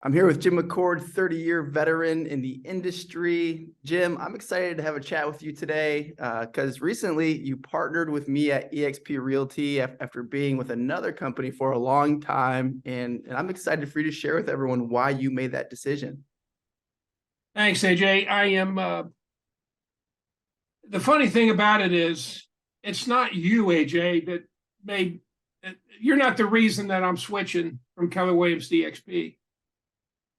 I'm here with Jim McCord, 30-year veteran in the industry. Jim, I'm excited to have a chat with you today because recently you partnered with me at eXp Realty after being with another company for a long time. And I'm excited for you to share with everyone why you made that decision. Thanks, AJ. The funny thing about it is, it's not you, AJ, that made, you're not the reason that I'm switching from Keller Williams to eXp.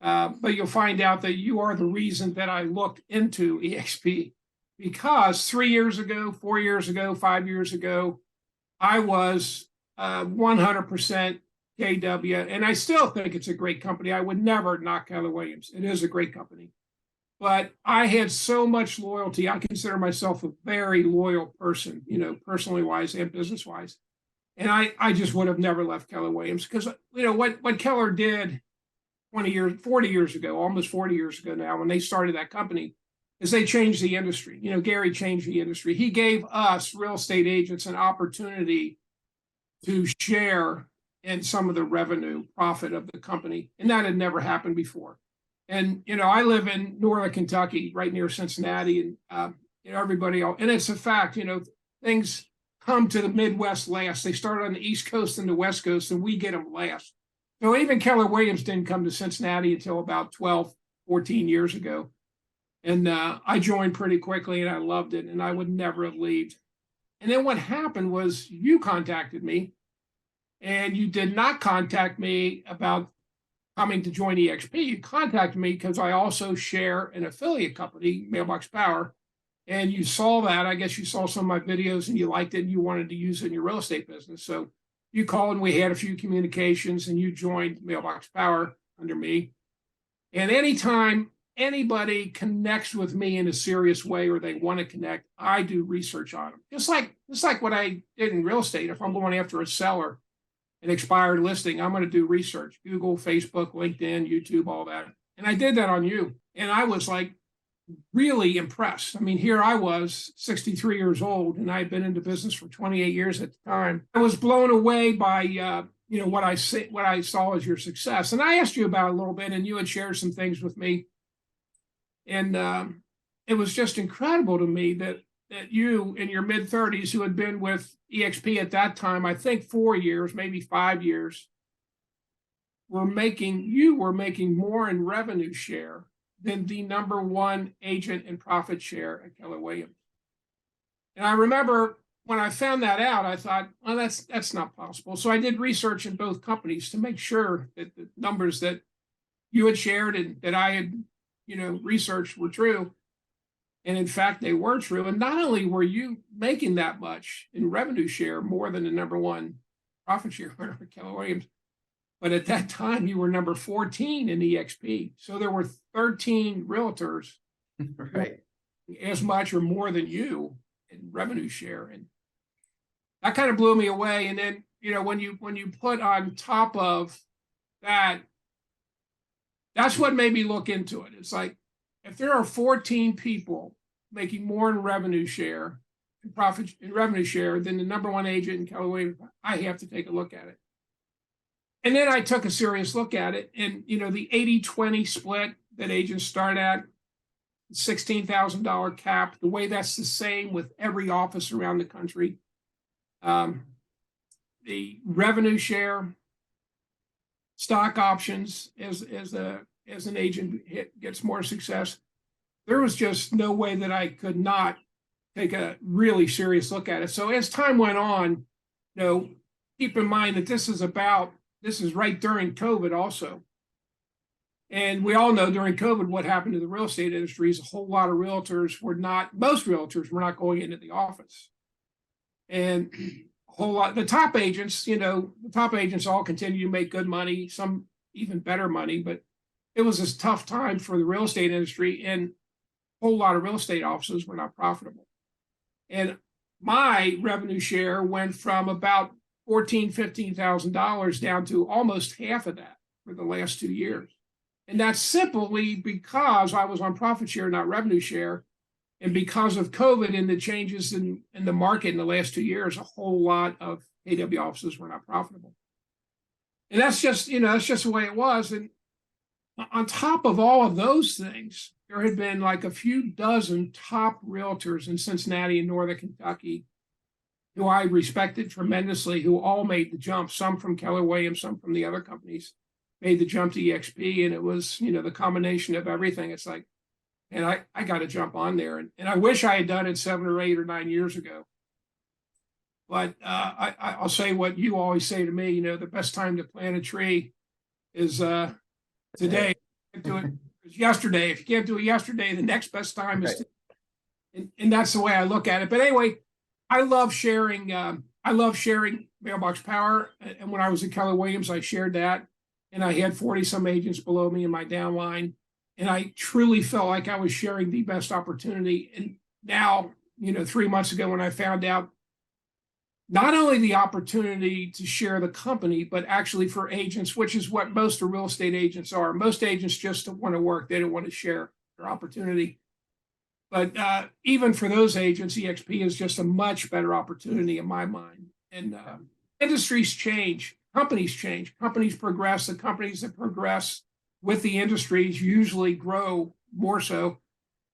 But you'll find out that you are the reason that I looked into eXp, because 3 years ago, 4 years ago, 5 years ago, I was 100% KW, and I still think it's a great company. I would never knock Keller Williams. It is a great company. But I had so much loyalty. I consider myself a very loyal person, personally wise and business wise. And I just would have never left Keller Williams because, what Keller did 20 years, 40 years ago, almost 40 years ago now, when they started that company, is they changed the industry. Gary changed the industry. He gave us real estate agents an opportunity to share in some of the revenue profit of the company. And that had never happened before. And, I live in northern Kentucky, right near Cincinnati, and, everybody else. And it's a fact, things come to the Midwest last. They start on the East Coast and the West Coast, and we get them last. So even Keller Williams didn't come to Cincinnati until about 12, 14 years ago. And I joined pretty quickly, and I loved it, and I would never have left. And then what happened was you contacted me, and you did not contact me about coming to join eXp. You contacted me because I also share an affiliate company, Mailbox Power, and you saw that. I guess you saw some of my videos and you liked it and you wanted to use it in your real estate business. So you called and we had a few communications and you joined Mailbox Power under me. And anytime anybody connects with me in a serious way or they want to connect, I do research on them. Just like what I did in real estate. If I'm going after a seller, an expired listing, I'm going to do research, Google, Facebook, LinkedIn, YouTube, all that. And I did that on you. And I was like really impressed. I mean, here I was 63 years old and I had been into business for 28 years at the time. I was blown away by, what I saw as your success. And I asked you about it a little bit and you had shared some things with me. And it was just incredible to me that you in your mid-30s, who had been with eXp at that time, I think 4 years, maybe 5 years, were making more in revenue share than the number one agent in profit share at Keller Williams. And I remember when I found that out, I thought, well, that's not possible. So I did research in both companies to make sure that the numbers that you had shared and that I had, researched were true. And in fact, they were true. And not only were you making that much in revenue share, more than the number one profit share winner at Keller Williams, but at that time you were number 14 in eXp. So there were 13 realtors Right. as much or more than you in revenue share. And that kind of blew me away. And then, when you put on top of that, that's what made me look into it. It's like, if there are 14 people making more in revenue share and profit in revenue share than the number one agent in Keller Williams, I have to take a look at it. And then I took a serious look at it. And, the 80-20 split that agents start at, $16,000 cap, the way that's the same with every office around the country. The revenue share, stock options as an agent gets more success, there was just no way that I could not take a really serious look at it. So as time went on, keep in mind that this is right during COVID also. And we all know during COVID, what happened to the real estate industry is most realtors were not going into the office. And the top agents all continue to make good money, some even better money, but it was a tough time for the real estate industry, and a whole lot of real estate offices were not profitable. And my revenue share went from about $14,000-$15,000 down to almost half of that for the last 2 years. And that's simply because I was on profit share, not revenue share. And because of COVID and the changes in the market in the last 2 years, a whole lot of KW offices were not profitable. And that's just the way it was. And on top of all of those things, there had been like a few dozen top realtors in Cincinnati and Northern Kentucky who I respected tremendously, who all made the jump, some from Keller Williams, some from the other companies, made the jump to eXp. And it was, the combination of everything. It's like, and I got to jump on there. And I wish I had done it 7 or 8 or 9 years ago. But I'll say what you always say to me, the best time to plant a tree is today. Do it yesterday. If you can't do it yesterday, the next best time is today. And that's the way I look at it. But anyway, I love sharing. I love sharing Mailbox Power. And when I was at Keller Williams, I shared that. And I had 40 some agents below me in my downline. And I truly felt like I was sharing the best opportunity. And now, 3 months ago, when I found out not only the opportunity to share the company, but actually for agents, which is what most of real estate agents are. Most agents just want to work. They don't want to share their opportunity. But even for those agents, eXp is just a much better opportunity in my mind. And industries change, companies progress. The companies that progress with the industries usually grow more so.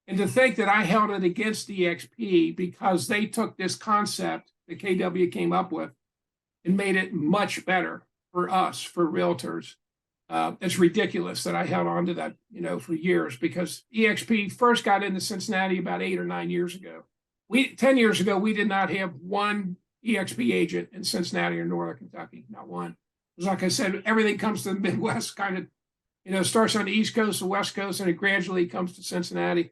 And to think that I held it against eXp because they took this concept that KW came up with and made it much better for us, for realtors. It's ridiculous that I held on to that, for years, because eXp first got into Cincinnati about 8 or 9 years ago. 10 years ago, we did not have one eXp agent in Cincinnati or Northern Kentucky, not one. It was like I said, everything comes to the Midwest, kind of, starts on the East Coast, the West Coast, and it gradually comes to Cincinnati.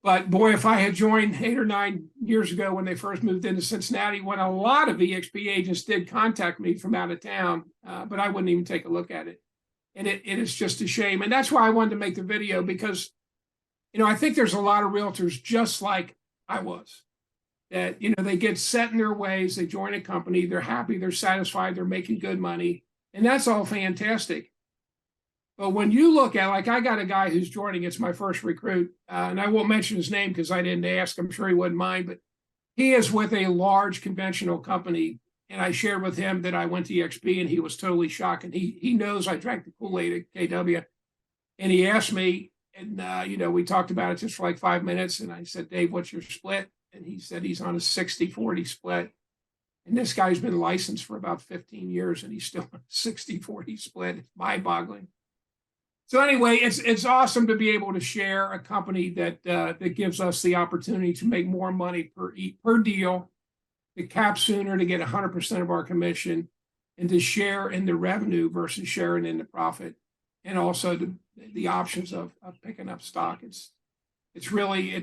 But boy, if I had joined 8 or 9 years ago when they first moved into Cincinnati, when a lot of eXp agents did contact me from out of town, but I wouldn't even take a look at it. And it is just a shame. And that's why I wanted to make the video, because, I think there's a lot of realtors just like I was, that, they get set in their ways, they join a company, they're happy, they're satisfied, they're making good money. And that's all fantastic. But when you look at, like, I got a guy who's joining, it's my first recruit, and I won't mention his name because I didn't ask. I'm sure he wouldn't mind, but he is with a large conventional company. And I shared with him that I went to eXp, and he was totally shocked. And he knows I drank the Kool-Aid at KW. And he asked me, and, we talked about it just for like 5 minutes. And I said, Dave, what's your split? And he said he's on a 60-40 split. And this guy's been licensed for about 15 years, and he's still on a 60-40 split. It's mind-boggling. So anyway, it's awesome to be able to share a company that gives us the opportunity to make more money per deal, to cap sooner, to get 100% of our commission, and to share in the revenue versus sharing in the profit, and also the options of picking up stock. It's really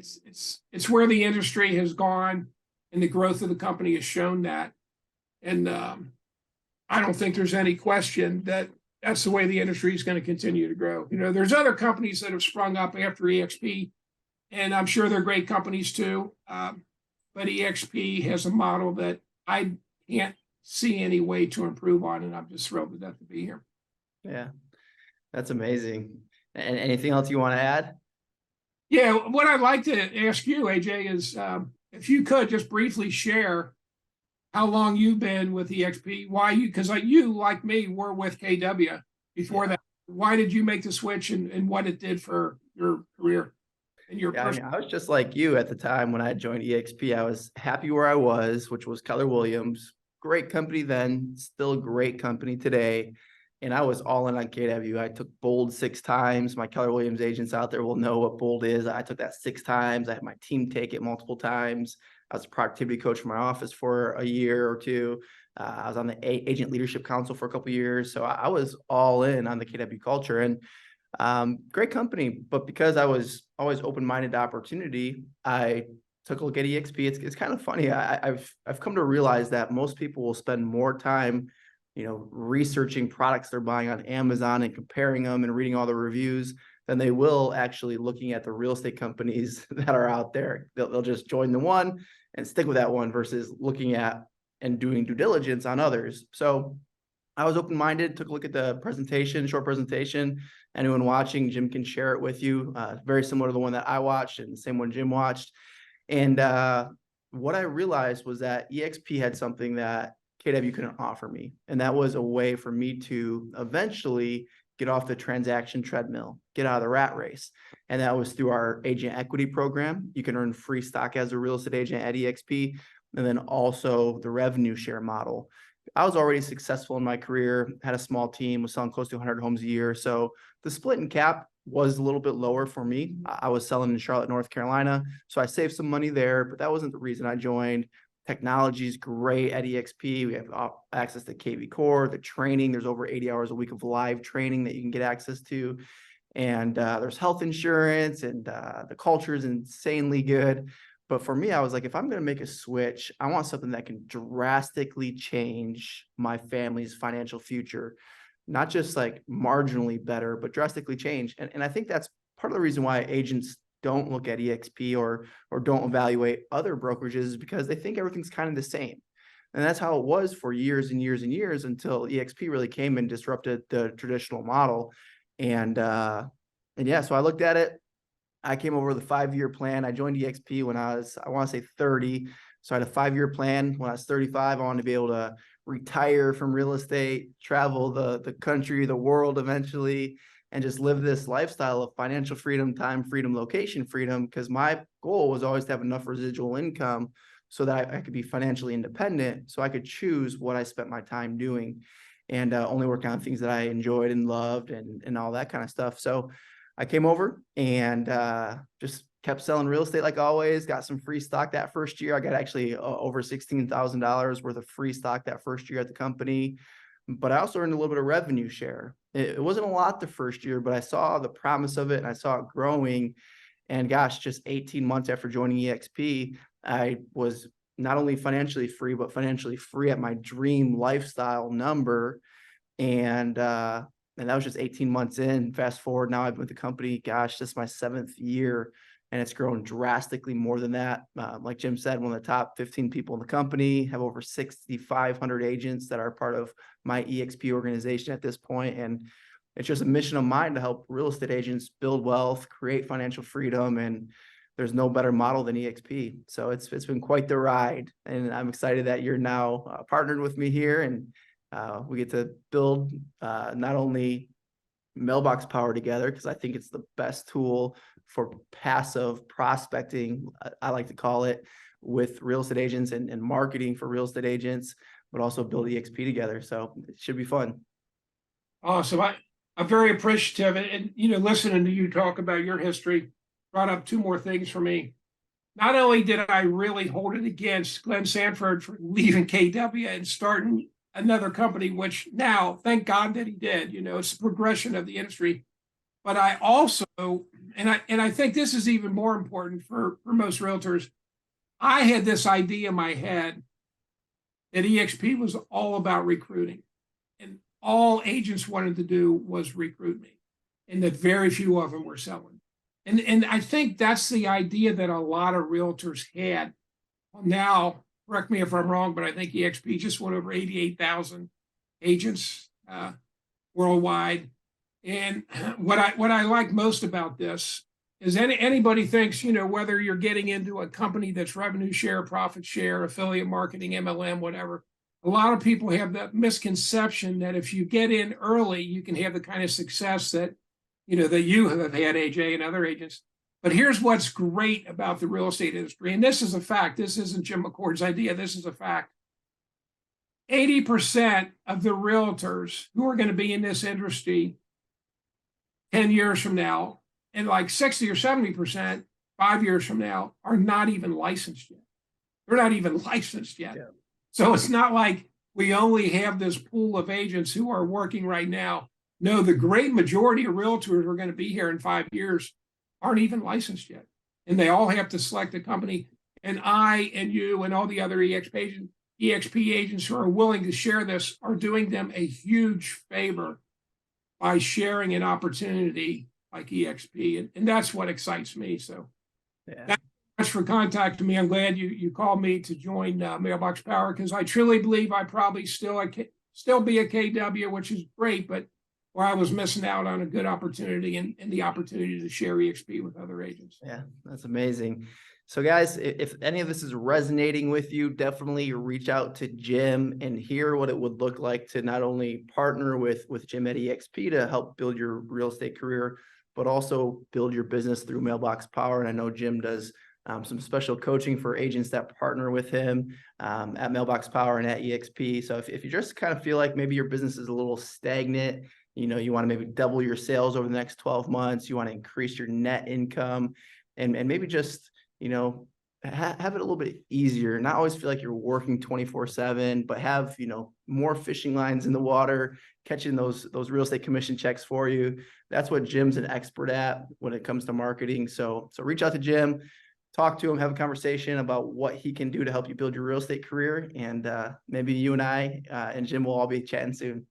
where the industry has gone, and the growth of the company has shown that. And I don't think there's any question that that's the way the industry is going to continue to grow. There's other companies that have sprung up after eXp, and I'm sure they're great companies too. But eXp has a model that I can't see any way to improve on, and I'm just thrilled to death to be here. Yeah, that's amazing. And anything else you want to add? Yeah, what I'd like to ask you, AJ, is if you could just briefly share how long you've been with eXp, why because you, like me, were with KW before that. Why did you make the switch, and what it did for your career and your personal? I was just like you at the time when I joined eXp. I was happy where I was, which was Keller Williams. Great company then, still great company today. And I was all in on KW. I took Bold 6 times. My Keller Williams agents out there will know what Bold is. I took that 6 times. I had my team take it multiple times. I was a productivity coach for my office for a year or two. I was on the Agent Leadership Council for a couple of years. So I was all in on the KW culture, and great company. But because I was always open-minded to opportunity, I took a look at eXp. It's kind of funny. I've come to realize that most people will spend more time, researching products they're buying on Amazon and comparing them and reading all the reviews than they will actually looking at the real estate companies that are out there. They'll just join the one and stick with that one versus looking at and doing due diligence on others. So I was open-minded, took a look at the presentation, short presentation. Anyone watching, Jim can share it with you. Very similar to the one that I watched and the same one Jim watched. And what I realized was that eXp had something that KW couldn't offer me. And that was a way for me to eventually get off the transaction treadmill, get out of the rat race. And that was through our agent equity program. You can earn free stock as a real estate agent at eXp, and then also the revenue share model. I was already successful in my career, had a small team, was selling close to 100 homes a year. So the split and cap was a little bit lower for me. I was selling in Charlotte, North Carolina. So I saved some money there, but that wasn't the reason I joined. Technology is great at eXp. We have access to KV Core, the training. There's over 80 hours a week of live training that you can get access to. And there's health insurance, and the culture is insanely good. But for me, I was like, if I'm going to make a switch, I want something that can drastically change my family's financial future, not just like marginally better, but drastically change. And I think that's part of the reason why agents don't look at eXp or don't evaluate other brokerages, is because they think everything's kind of the same. And that's how it was for years and years and years, until eXp really came and disrupted the traditional model. And yeah, so I looked at it. I came over with a 5-year plan. I joined eXp when I was, I want to say 30. So I had a 5-year plan. When I was 35, I wanted to be able to retire from real estate, travel the country, the world eventually, and just live this lifestyle of financial freedom, time freedom, location freedom. Because my goal was always to have enough residual income so that I could be financially independent, so I could choose what I spent my time doing, and only work on things that I enjoyed and loved, and all that kind of stuff. So I came over and just kept selling real estate like always. Got some free stock that first year. I got actually over $16,000 worth of free stock that first year at the company. But I also earned a little bit of revenue share. It wasn't a lot the first year, but I saw the promise of it and I saw it growing. And gosh, just 18 months after joining eXp, I was not only financially free, but financially free at my dream lifestyle number. And that was just 18 months in. Fast forward, now I've been with the company, gosh, this is my 7th year, and it's grown drastically more than that. Like Jim said, one of the top 15 people in the company, have over 6,500 agents that are part of my eXp organization at this point. And it's just a mission of mine to help real estate agents build wealth, create financial freedom, and there's no better model than eXp. So it's been quite the ride, and I'm excited that you're now partnered with me here, and we get to build not only mailbox power together, because I think it's the best tool for passive prospecting, I like to call it, with real estate agents and marketing for real estate agents, but also build eXp together. So it should be fun. Awesome. I'm very appreciative. And, listening to you talk about your history brought up 2 more things for me. Not only did I really hold it against Glenn Sanford for leaving KW and starting another company, which now, thank God that he did, it's the progression of the industry. But I also, and I think this is even more important for most realtors, I had this idea in my head that eXp was all about recruiting, and all agents wanted to do was recruit me, and that very few of them were selling. And I think that's the idea that a lot of realtors had. Well, now, correct me if I'm wrong, but I think eXp just went over 88,000 agents worldwide. And what I like most about this is anybody thinks, whether you're getting into a company that's revenue share, profit share, affiliate marketing, MLM, whatever, a lot of people have that misconception that if you get in early, you can have the kind of success that, that you have had, AJ, and other agents. But here's what's great about the real estate industry, and this is a fact. This isn't Jim McCord's idea. This is a fact. 80% of the realtors who are going to be in this industry 10 years from now, and like 60 or 70% 5 years from now, are not even licensed yet. They're not even licensed yet. Yeah. So it's not like we only have this pool of agents who are working right now. No, the great majority of realtors who are going to be here in 5 years aren't even licensed yet. And they all have to select a company. And I and you and all the other eXp agents who are willing to share this are doing them a huge favor by sharing an opportunity like eXp. And that's what excites me. So Yeah. thanks so much for contacting me. I'm glad you called me to join Mailbox Power, because I truly believe I probably still be a KW, which is great, but where I was missing out on a good opportunity and the opportunity to share eXp with other agents. Yeah, that's amazing. So guys, if any of this is resonating with you, definitely reach out to Jim and hear what it would look like to not only partner with Jim at eXp to help build your real estate career, but also build your business through Mailbox Power. And I know Jim does some special coaching for agents that partner with him at Mailbox Power and at eXp. So if you just kind of feel like maybe your business is a little stagnant, you know, you want to maybe double your sales over the next 12 months, you want to increase your net income and maybe just, you know, have it a little bit easier, not always feel like you're working 24/7, but have, you know, more fishing lines in the water, catching those real estate commission checks for you. That's what Jim's an expert at when it comes to marketing. So reach out to Jim, talk to him, have a conversation about what he can do to help you build your real estate career. And maybe you and I and Jim will all be chatting soon.